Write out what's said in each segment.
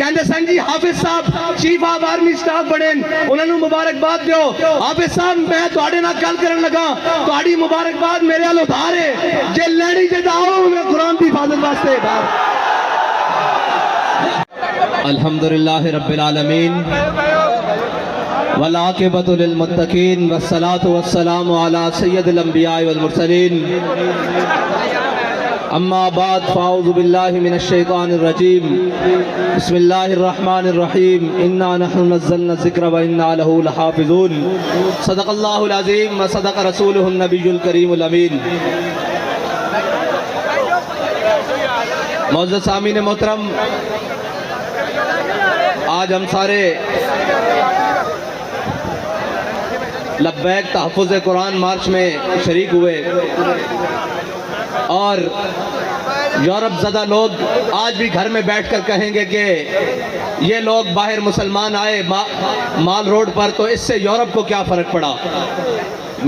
کہندے سن جی حافظ صاحب چیف آف آرمی سٹاف بنے انہوں نے مبارکباد دیو حافظ صاحب میں تواڈے نال گل کرن لگا تواڈی مبارکباد میرے ال ادھار ہے جے لینی جے آؤ میں قرآن دی حفاظت واسطے الحمدللہ رب العالمین والعاقبۃ للمتقین والصلاة والسلام علی سید الانبیاء والمرسلین اما بعد فاعوذ باللہ من الشیطان الرجیم بسم اللہ الرحمن الرحیم انا نحن نزلنا الذکر وانا لہ لحافظون صدق اللہ العظیم وصدق رسولہ النبی الکریم الامین معزز سامعین محترم آج ہم سارے لبیک تحفظ قرآن مارچ میں شریک ہوئے اور یورپ زدہ لوگ آج بھی گھر میں بیٹھ کر کہیں گے کہ یہ لوگ باہر مسلمان آئے مال روڈ پر تو اس سے یورپ کو کیا فرق پڑا.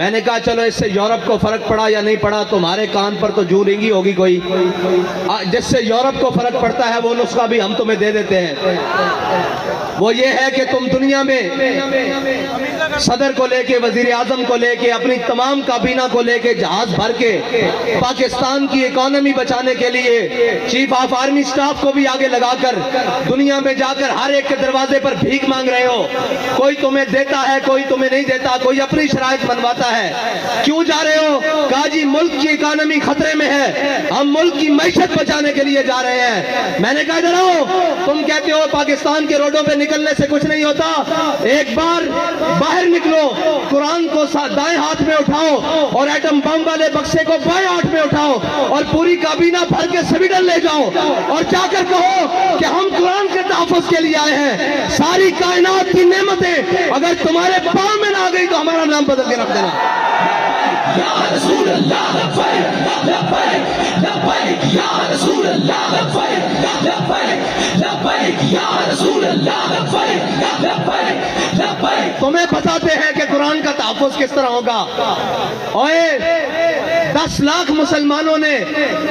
میں نے کہا چلو اس سے یورپ کو فرق پڑا یا نہیں پڑا تمہارے کان پر تو جو رنگی ہوگی کوئی جس سے یورپ کو فرق پڑتا ہے وہ نسخہ بھی ہم تمہیں دے دیتے ہیں. وہ یہ ہے کہ تم دنیا میں صدر کو لے کے وزیر اعظم کو لے کے اپنی تمام کابینہ کو لے کے جہاز بھر کے پاکستان کی اکانومی بچانے کے لیے چیف آف آرمی سٹاف کو بھی آگے لگا کر دنیا میں جا کر ہر ایک کے دروازے پر بھیک مانگ رہے ہو. کوئی تمہیں دیتا ہے کوئی تمہیں نہیں دیتا کوئی اپنی شرائط منواتا ہے. کیوں جا رہے ہو؟ کہا جی ملک کی اکانومی خطرے میں ہے ہم ملک کی معیشت بچانے کے لیے جا رہے ہیں. میں نے کہا ادھر آؤ تم کہتے ہو پاکستان کے روڈوں پہ نکلنے سے کچھ نہیں ہوتا. ایک بار باہر نکلو قرآن کو دائیں ہاتھ میں اٹھاؤ اور ایٹم بم والے بکسے کو بائیں ہاتھ میں اٹھاؤ اور پوری کابینہ بھر کے سویڈن لے جاؤ اور جا کر کہو کہ ہم قرآن کے تحفظ کے لیے آئے ہیں. ساری کائنات کی نعمتیں اگر تمہارے پاؤں میں نہ آ گئی تو ہمارا نام بدل کے رکھ دینا. یا رسول اللہ لبیک لبیک لبیک یا رسول اللہ لبیک لبیک لبیک یا رسول اللہ لبیک لبیک لبیک. تمہیں بتاتے ہیں کہ قرآن کا تحفظ کس طرح ہوگا. اوئے 10 لاکھ مسلمانوں نے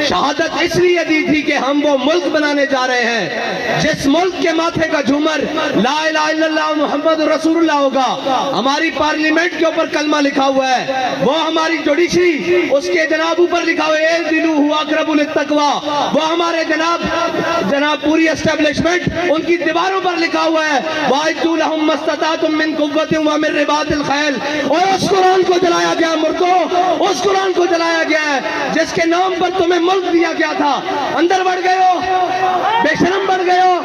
شہادت اس لیے دی تھی کہ ہم وہ ملک بنانے جا رہے ہیں جس ملک کے ماتھے کا جھومر لا الہ الا اللہ محمد رسول اللہ ہوگا. ہماری پارلیمنٹ کے اوپر کلمہ لکھا ہوا ہے وہ ہماری جوڈیشری اس کے جناب اوپر لکھا ہوا ہے اعدلوا هو اقرب للتقوی وہ ہمارے جناب پوری اسٹیبلشمنٹ ان کی دیواروں پر لکھا ہوا ہے وَأَعِدُّوا لَهُم مَّا اسْتَطَعْتُم مِّن قُوَّةٍ وَمِن رِّبَاطِ الْخَيْلِ. اور اس قرآن کو جلایا گیا مردوں اس قرآن کو جلایا گیا ہے جس کے نام پر تمہیں ملک دیا گیا تھا. اندر بڑھ گئے ہو بے شرم بڑھ گئے ہو.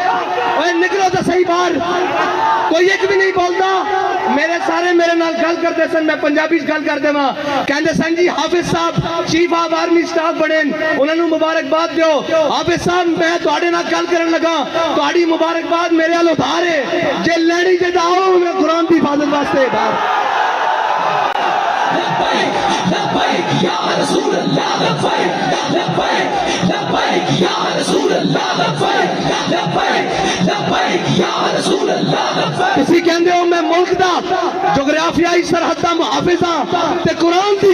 اوے نکلو تو صحیح باہر. کوئی ایک بھی نہیں بولتا. میرے سارے میرے نال گل کرتے سن میں پنجابی گل کر دے ماں کہندے سن جی حافظ صاحب چیف آف آرمی سٹاف بنے انہوں نے مبارکباد دیو حافظ صاحب میں تواڈے نال گل کرن لگا تواڈی مبارکباد میرے ال ادھار ہے جے لینی جے آؤ میں قرآن دی حفاظت واسطے ادھار. لبیک یا رسول اللہ لبیک لبیک لبیک یا رسول اللہ لبیک لبیک لبیک یا رسول اللہ لبیک. کسی کہندے ہو میں ملک دا جغرافیائی سرحد دا محافظ ہاں تے قرآن دی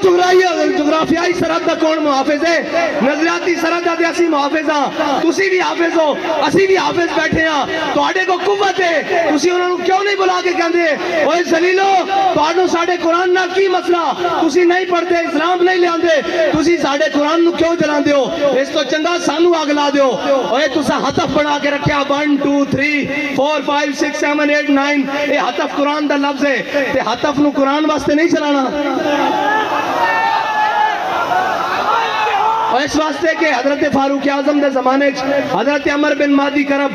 جغرافیائی سرحد دا کون محافظ ہے؟ نظریاتی سرحد دا اسی محافظ ہاں. تسی بھی حافظ ہو اسی بھی حافظ بیٹھے ہاں تواڈے کو قوت ہے تسی انہاں نوں کیوں نہیں بلا کے کہندے اوئے ذلیلو تواڈوں ساڈے قرآن نال کی مسئلہ تسی نہیں پڑھتے اسلام نہیں لے آندے تسی ساڈے قرآن نو کیوں جلاندے ہو. اس تو چنگا سانو اگ لا دیو. اوئے تساں ہتف بنا کے رکھیا 1 2 3 4 5 6 7 8 9 اے ہتف قرآن دا لفظ ہے تے ہتف نو قرآن واسطے نہیں چلانا. اور اس واسطے کہ حضرت فاروق اعظم دے زمانے حضرت عمر بن مادی کرب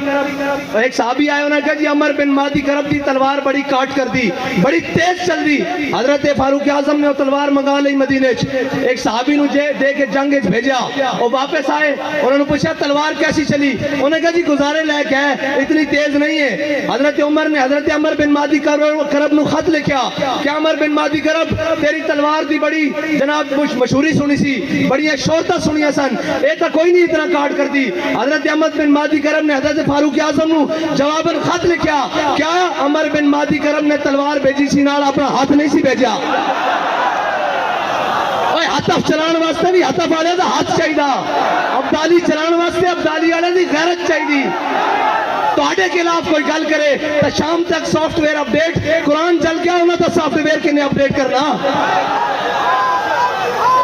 ایک صحابی آئے انہوں نے کہا جی عمر بن مادی کرب دی تلوار بڑی کاٹ کر دی بڑی تیز چل دی. حضرت فاروق اعظم نے وہ تلوار منگا لی مدینے ایک صحابی نو دے کے جنگ بھیجا وہ واپس آئے انہوں نے پوچھا تلوار کیسی چلی انہوں نے کہا جی گزارے لے کے ہے اتنی تیز نہیں ہے. حضرت عمر نے حضرت عمر بن مادی کرب نو خط لکھیا کہ عمر بن مادی کرب تیری تلوار دی بڑی جناب مشہوری سنی سی بڑی شہرت سنیا سن اے تا کوئی نہیں اتنا کاٹ کر دی. حضرت احمد بن مادی کرم نے حضرت فاروق اعظم نو جواباً خط لکھیا کیا عمر بن مادی کرم نے تلوار بھیجی سی نال اپنا ہاتھ نہیں سی بھیجا. اوے ہتف چلان واسطے بھی ہتف والے دا ہاتھ چاہیے ابدالی چلان واسطے ابدالی والے دی غیرت چاہیے. ਤੁਹਾਡੇ ਖਿਲਾਫ ਕੋਈ ਗੱਲ ਕਰੇ ਤਾਂ ਸ਼ਾਮ ਤੱਕ ਸੌਫਟਵੇਅਰ ਅਪਡੇਟ, ਕੁਰਾਨ ਚੱਲ ਗਿਆ ਉਹਨਾਂ ਦਾ ਸੌਫਟਵੇਅਰ ਕਿਨੇ ਅਪਡੇਟ ਕਰਨਾ?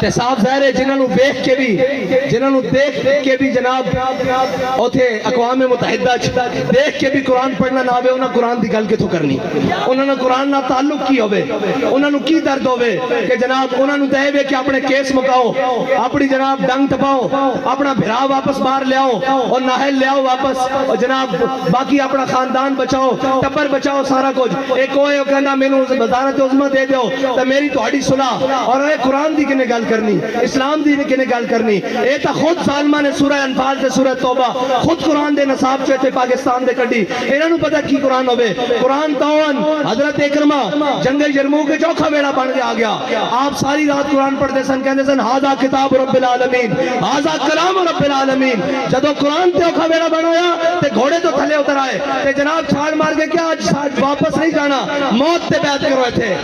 تے صاحب ظاہر ہے جنہاں نو دیکھ کے بھی جناب اوتھے اقوام متحدہ دیکھ کے بھی قرآن پڑھنا نہ آوے انہاں قرآن دی گل کتھوں کرنی انہاں نے قرآن نہ تعلق کی ہوئے انہاں نو کی درد ہوئے کہ جناب انہاں نو دے کہ اپنے کیس مکاؤ اپنی جناب ڈنگ ٹپاؤ اپنا بھرا واپس باہر لے آؤ اور ناہل لے آؤ واپس اور جناب باقی اپنا خاندان بچاؤ ٹبر بچاؤ سارا کچھ ایک ہوئے وہ کہنا میں وزارت عظمیٰ دے دیو تو میری تہاڈی صلح اور اے قرآن دی کنے گل کرنی اسلام دی کنے گل کرنی اے تا خود ظالمہ نے سورہ انفال تے سورہ توبہ خود قرآن دے نصاب چوتے پاکستان دے کڈی انہاں نو پتہ کی قرآن ہوئے قرآن تاون حضرت اکرمہ جنگ یرموک کے چوکھا بیڑا بن کے آ گیا آپ ساری رات قرآن پڑھتے سن کہندے سن ھذا کتاب رب العالمین ھذا کلام رب العالمین جدو قرآن تے اوکھا بیڑا بنایا تے گھوڑے تو تھلے اتر آئے تے جناب چھاڑ مار کے کیا آج واپس نہیں جانا موت تے بیعت کرو تھے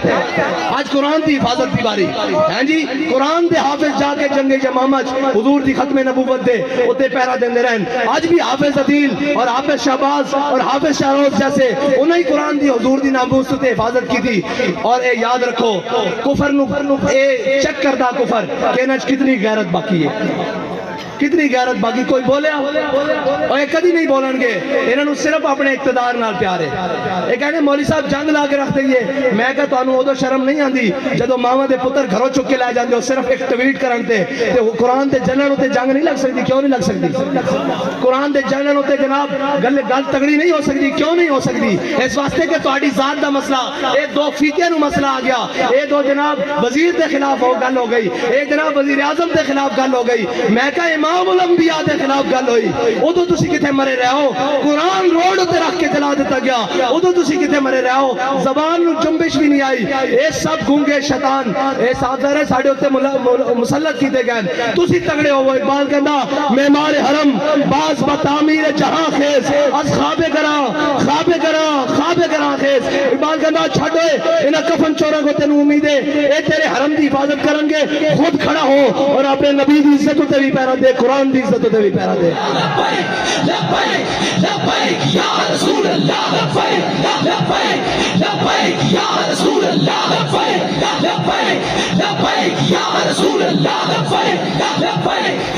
آج قرآن دی حفاظت دی باری ہیں جی قرآن دے حافظ جا کے جنگ یمامہ حضور دی ختم نبوت دے اتے پیرا دیندے رہن آج بھی حافظ عدیل اور حافظ شہباز اور حافظ شہروز جیسے انہیں ہی قرآن دی حضور دی ناموس تے حفاظت کی تھی اور اے یاد رکھو کفر نو اے چیک کردہ کفر کہنا کتنی غیرت باقی ہے کتنی غیرت باقی کوئی بولے اور ایک کدی نہیں بولن گے انہوں نے صرف اپنے اقتدار نال پیار ہے ایک کہنے مولوی صاحب جنگ لا کے رکھ دئیے میں کہا تو انہوں ادو شرم نہیں آندی جدو ماما دے پتر گھروں چک کے لائے جاندے ہو صرف ایک ٹویٹ کرن تے قرآن دے جنن ہوتے جنگ نہیں لگ سکتی کیوں نہیں لگ سکتی قرآن دے جنن ہوتے جناب گل تگڑی نہیں ہو سکتی کیوں نہیں ہو سکتی اس واسطے کہ تہاڈی ذات دا مسئلہ اے دو فیتیاں نو مسئلہ آ گیا اے دو جناب وزیر دے خلاف ہو گل ہو گئی اے جناب وزیر اعظم دے خلاف گل ہو گئی میں کہا امام الانبیاء دے خلاف گل ہوئی ادو تسی کتے مرے رہے ہو قرآن روڈ تے رکھ کے جلا دیتا گیا ادو تسی کتے مرے رہے ہو زبان نو جنبش بھی نہیں آئی اے سب گونگے شیطان اے سادر ہے ساڑھے ہوتے مسلط کیتے گئے تسی تگڑے ہو اقبال کہندا معمار حرم باز بتعمیر جہاں خیز از خواب گراں خیز اقبال کہندا چھڑوئے انہا کفن چورا کو تینو امید ہے اے تیرے حرم دی حفاظت کرنگے خود کھڑا ہو اور اپنے نبی دی عزت تے بھی پیرا دے قرآن دی عزت تے بھی پیرا دے لبیک لبیک یا رسول اللہ لبیک لبیک لبیک یا رسول اللہ لبیک لبیک لبیک یا رسول اللہ لبیک لبیک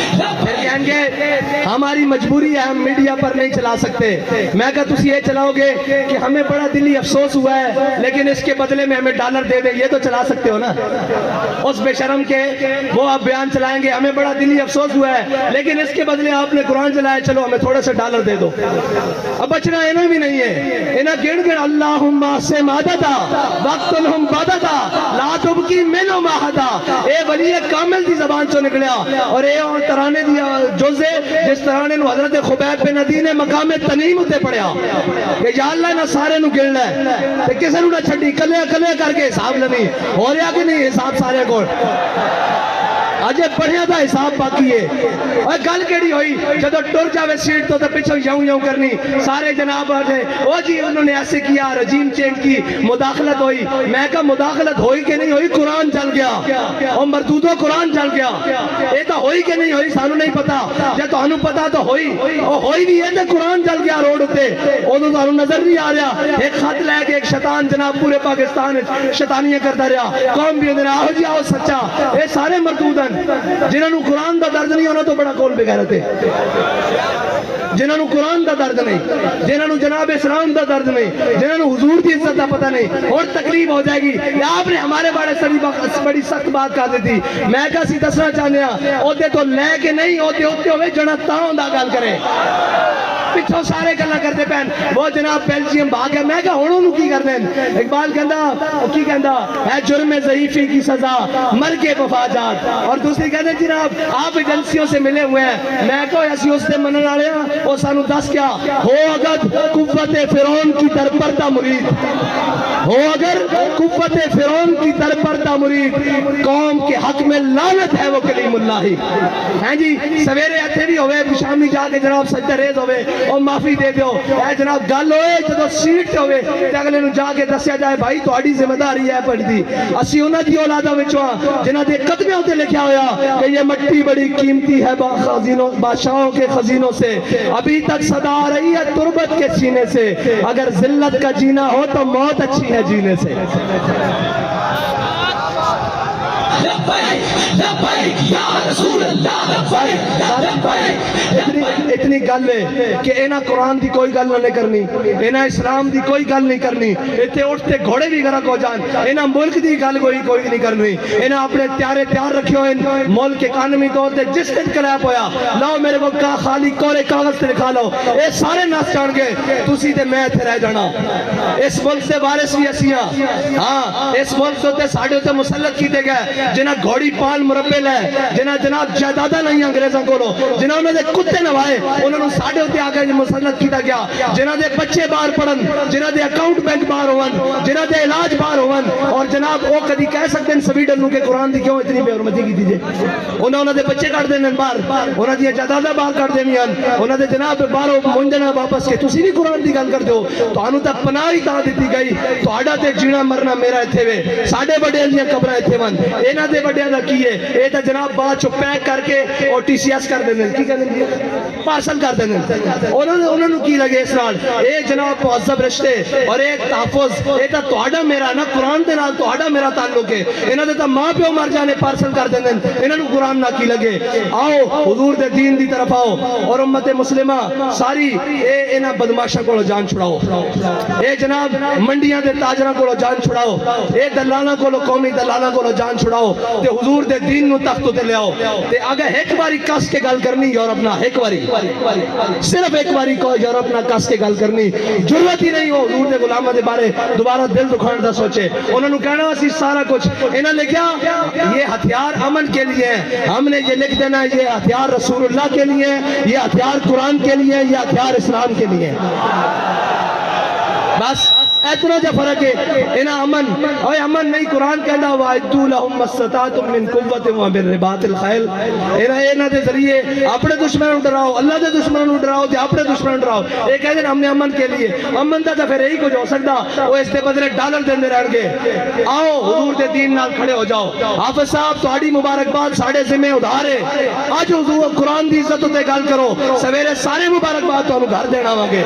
پھر کہیں گے ہماری مجبوری ہے ہم میڈیا پر نہیں چلا سکتے میں کہا تسی یہ چلاؤ گے کہ ہمیں بڑا دلی افسوس ہوا ہے لیکن اس کے بدلے میں ہمیں ڈالر دے دیں یہ تو چلا سکتے ہو نا اس بے شرم کے وہ آپ بیان چلائیں گے ہمیں بڑا دلی افسوس ہوا ہے لیکن اس کے بدلے آپ نے قرآن چلایا چلو ہمیں تھوڑا سا ڈالر دے دو اب بچنا انہیں بھی نہیں ہے انہیں گن گن اللہم سے مادتا وقت الہم بادتا لا تبکی منو ماہتا اے ولی کامل دی زبان چو نکلیا اور اے ترانے دی جوزے جس ترانے نو حضرت خبیب بن عدی نے مقام تنیم ہوتے پڑھیا کہ یا اللہ نہ سارے نو گن لے تے کسے نو نہ چھڑی کلے کلے کر کے حساب لنی ہو رہا کہ نہیں حساب سارے کو آجے پڑھیا تھا حساب باقی ہے اور گل کیڑی ہوئی جدو ٹر جاوے سیٹ تو پچھو یوں کرنی سارے جناب آجے وہ جی انہوں نے ایسے کیا رجیم چینج کی مداخلت ہوئی میں کہا مداخلت ہوئی کہ نہیں ہوئی قرآن جل گیا اور مردودو قرآن جل گیا یہ تو ہوئی کہ نہیں ہوئی سانو نہیں پتا جب تو انہوں پتا تو ہوئی اور ہوئی بھی ہے تو قرآن جل گیا روڈ ہوتے وہ تو انہوں نظر نہیں آ رہا ایک خط لے کے ایک شیطان جناب پورے پاکستان شیطانیاں کرتا رہا قوم بھی ہوتے رہا آہو جی آہو سچا یہ سارے مردودن جنہوں نے قرآن دا درد نہیں ہونا تو بڑا کول بغیرت ہے جنہوں نے قرآن دا درد نہیں جنہوں نے جناب اسلام دا درد نہیں جنہوں نے حضور دی عزت دا پتہ نہیں اور تکلیف ہو جائے گی یا آپ نے ہمارے بڑی سخت بات کہا دیتی میں کہا سی دسنا چاہنے ہوتے تو لے کے نہیں ہوتے ہوئے جنہ تاؤں دا گال کریں پچھو سارے گلہ کرتے پہن وہ جناب بیلجیم بھاگ گیا میں کہا ہونوں کی کر دیں اقبال کہندا ہے جرم ضعیفی کی سزا مر کے مفاجات اور دوسری کہتے ہیں جناب آپ ایجنسیوں سے ملے ہوئے ہیں میں کہا ایسی اس سے منن آ رہے ہیں وہ سانو دس کیا ہو اگر قوت فرعون کی در پردہ مرید ہو اگر قوت فرعون کی در پردہ مرید قوم کے حق میں لعنت ہے وہ کلیم اللہ ہیں جی سویرے اتھے بھی ہوئے شامی جا کے جناب سجدہ ریز ہوئے اور معافی دے دیو اے جناب گل ہوئے جدو سیٹ ہوئے تے اگلے نو جا کے دسیا جائے بھائی تہاڈی ذمہ داری ہے پڑھ دی اسی انہاں دی اولاداں وچوں جنہاں دے قدموں تے لکھیا ہویا کہ یہ مٹی بڑی قیمتی ہے بادشاہوں کے خزینوں سے ابھی تک صدا آ رہی ہے تربت کے سینے سے اگر ذلت کا جینا ہو تو موت اچھی ہے جینے سے لبیک لبیک یا رسول اللہ لبیک لبیک. اتنی گل ہے کہ انہاں قرآن دی کوئی گل نہیں کرنی, انہاں اسلام دی کوئی گل نہیں کرنی, اتنے اٹھتے گھوڑے بھی غرق ہو جان, انہاں ملک دی گل کوئی نہیں کرنی, انہاں اپنے تیار رکھے ہوئے ملک اکانومی طور تے جس انقلاب ہویا لاؤ میرے کو خالی کورے کاغذ تے لکھا لو, اے سارے نس جان گے, تسی تے میں اتنے رہ جانا. اس ملک سے وارث بھی اسیاں, ہاں اس ملک سے ساڑھے ہوتے مسلط کیتے گئے جنہاں گھوڑی پال مربے لے, جنہاں جناب جائیداداں نہیں انگریزاں کولو, جنہاں انہوں نے کتے نوائے انہوں نے ساڑھے ہوتے آگے مسلط کیتا گیا, جنہاں دے بچے باہر پڑھن, جنہاں دے اکاؤنٹ بینک باہر ہون, جنہاں دے علاج باہر ہون, اور جناب وہ کدی کہہ سکتے ہیں سویڈن نو کہ قرآن دی کیوں اتنی بے حرمتی کی دیجئے, انہوں دے بچے کٹ دینے باہر, انہوں دے جائیداداں باہر کٹ دینی ہیں, انہوں دے جناب باہروں منجنا واپس کے تسی نہیں قرآن دی گل کر دو, تو انہوں تے پناہ ہی تا دیتی گئی, تو آڈا تے جینا مرنا میرا اتھے وے, ساڑھے بڑے دیاں قبریں اتھے ون, اینا دے بڑے دا کیے, اے تا جناب بات چو پیک کر کے اور ٹی سی ایس کر دینے, کی کر دینے پارسل کر دینے, انہوں نے کی لگے اس نال, اے جناب معذب رشتے اور اے تحفظ, اے تا توڑا میرا نا قرآن دے نال توڑا میرا تعلق ہے, انہوں نے تا ماں پیو مر جانے پارسل کر دینے, انہوں نے قرآن نہ کی لگے. آؤ حضور دے دین دی طرف آؤ اور امت مسلمہ ساری اے انہاں بدماشاں کو جان چھڑاؤ, اے جناب منڈیاں دے تاجراں کو جان چھڑاؤ, اے دلالاں کو قومی دلالاں کو جان چھڑاؤ, تے حضور دے دین نو تخت تے لے آؤ. تے اگر ایک باری کس کے گل کرنی یورپ نہ, ایک باری صرف ایک باری کو یورپ نہ کس کے گل کرنی, ضرورت ہی نہیں ہو حضور دے غلاماں دے بارے دوبارہ دل دکھان دا سوچے, انہوں نے کہنا اسی سارا کچھ انہوں نے لکھا یہ ہتھیار امن کے لیے ہیں, ہم نے یہ لکھ دینا یہ ہتھیار رسول اللہ کے لیے, یہ ہتھیار قرآن کے لیے, یہ ہتھیار اسلام کے لیے, بس اتنا جا فرق ہے. انہا امن, اوہ امن نہیں, قرآن کہنا وَعِدُّوا لَهُمْ مَا اسْتَطَعْتُم مِّن قُوَّةٍ وَمِن رِّبَاطِ الْخَيْلِ, انہا دے ذریعے اپنے دشمنوں ڈراؤ, اللہ دے دشمنوں ڈراؤ, تے اپنے دشمنوں ڈراؤ. یہ کہتے ہیں ہم نے امن کے لیے, امن دا پھر یہی کچھ ہو سکتا, وہ اس دے بدلے ڈالر دیندے رہن گے. آؤ حضور دے دین نال کھڑے ہو جاؤ. حافظ صاحب تہاڈی مبارکباد ساڑھے ذمہ ادھار ہے, آج حضور قرآن دی عزت تے گل کرو, سویرے سارے مبارکباد تانوں گھر دینا وانگے.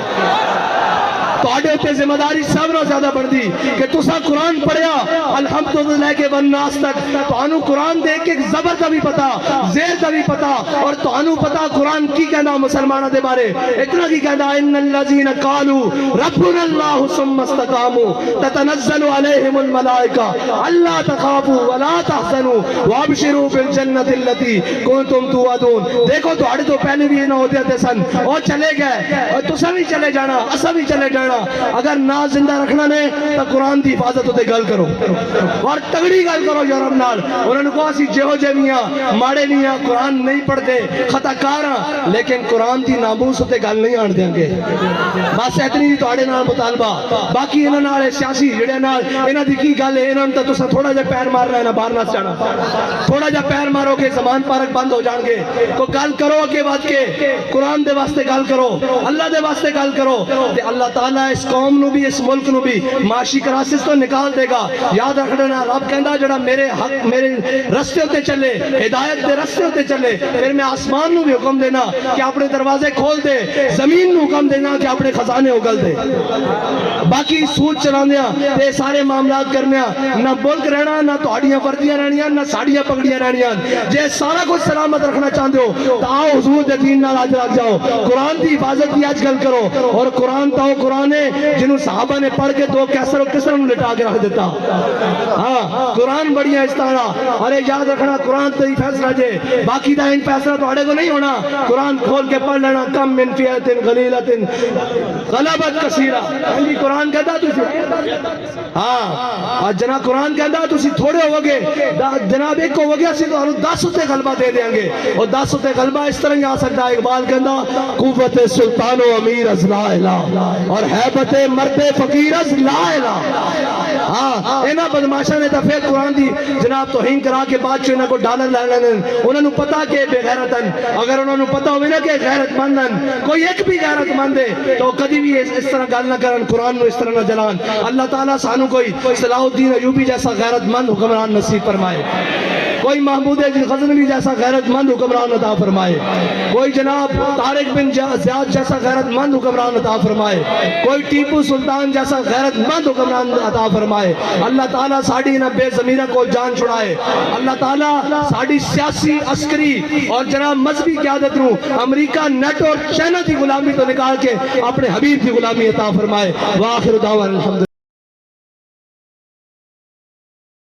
تو آڈے ہوتے ذمہ داری سب نہ زیادہ بڑھ دی کہ تسا قرآن پڑھیا الحمدللہ کے والناس تک, تو آنو قرآن دیکھ کے زبر کا بھی پتا, زیر کا بھی پتا, اور تو آنو پتا قرآن کی کہنا مسلمانہ دے بارے, اتنا کی کہنا ان الذین قالوا ربنا اللہ ثم استقاموا تتنزل علیہم الملائکہ اللہ تخافوا ولا تحزنوا وابشروا بالجنت التي کنتم توعدون. دیکھو تو آڑے تو پہلے بھی نہ ہوتے تھے سن, اور چلے گئے, اور تسا بھی چلے جانا, اسا بھی چلے جانا. اگر نہ زندہ رکھنا نے تو قرآن دی حفاظت ہوتے گل کرو, اور تگڑی گل کرو یورپ نال. انہوں نے کہا اسی جہو جے میاں ماڑے میاں قرآن نہیں پڑھتے خطا کاراں, لیکن قرآن دی ناموس ہوتے گل نہیں آن دیں گے. بس اتنی دی توڑے نال مطالبہ, باقی انہوں نال سیاسی جڑے نال انہوں دی کی گل ہے, انہوں نے تو تسا تھوڑا جا پیر مار رہا ہے نا باہر نہ جانا, تھوڑا جا پیر مارو گے زمان پارک بند ہو جان گے. تو گل کرو اگے بات کے قرآن دے واسطے گل کرو, اللہ دے واسطے گل کرو, تے اللہ تعالیٰ اس قوم نو بھی اس ملک نو بھی معاشی کراسس تو نکال دے گا. یاد رکھنا رب کہندا جڑا میرے حق میرے رستے ہوتے چلے, ہدایت دے رستے ہوتے چلے, پھر میں آسمان نو بھی حکم دینا کہ اپنے دروازے کھول دے, زمین نو حکم دینا کہ اپنے خزانے اگل دے. باقی سوچ چلاندیاں تے سارے معاملات کرنیاں, نہ ملک رہنا, نہ تہاڈیاں وردیاں رہنیاں, نہ ساڑیاں پگڑیاں رہنیاں. جے سارا کچھ سلامت رکھنا چاہتے ہو تو آؤ حضور دے دین نال آج لگ جاؤ, قرآن دی حفاظت کی آج گل کرو. اور قرآن تاؤ قرآن ہے جنہوں صحابہ نے پڑھ کے دو کیسر و کسر نے لٹا کے رکھ دیتا. ہاں قرآن بڑی ہے اس طرح. ارے یاد رکھنا قرآن تو ہی فیصلہ جے, باقی دا ان فیصلہ تو آڑے کو نہیں ہونا. قرآن کھول کے پڑھ لینا, کم من فیعت غلیلت غلبت کثیرہ. قرآن کہتا تجھے, ہاں جناب قرآن کہتا تجھے تھوڑے ہو گے, جناب ایک ہو گیا سی تو 10 ہوتے غلبہ دے دیں گے, اور 10 ہوتے غلبہ اس طرح ہی آ سکتا ہے. اقبال کہتا قوت سلطان و امیر از لا الہ, اور حیبت مرد فقیر از لا الہ. ہاں اینا بدماشا نے دفعہ قرآن دی جناب توہین کرا کے بعد چو انہوں کو ڈالر لائنن, انہوں نے پتا کہ بے غیرتن, اگر انہوں نے پتا ہوئے نا کہ غیرت مندن, کوئی ایک بھی غیرت مند ہے تو کدی بھی اس طرح گل نہ کرن, قرآن نو اس طرح نہ جلان. اللہ تعالیٰ سانو کوئی صلاح الدین ایوبی جیسا غیرت مند حکمران نصیب فرمائے. کوئی محمود غزنوی جیسا غیرت مند حکمران عطا فرمائے, کوئی جناب طارق بن زیاد جیسا غیرت مند حکمران عطا فرمائے, کوئی ٹیپو سلطان جیسا غیرت مند حکمران عطا فرمائے. اللہ تعالیٰ ساڑی نہ بے ضمیرہ کو جان چھڑائے. اللہ تعالیٰ ساڑی سیاسی عسکری اور جناب مذہبی قیادت نو امریکہ نیٹو اور چائنا کی غلامی تو نکال کے اپنے حبیب کی غلامی عطا فرمائے. وآخر دعوانا الحمدللہ.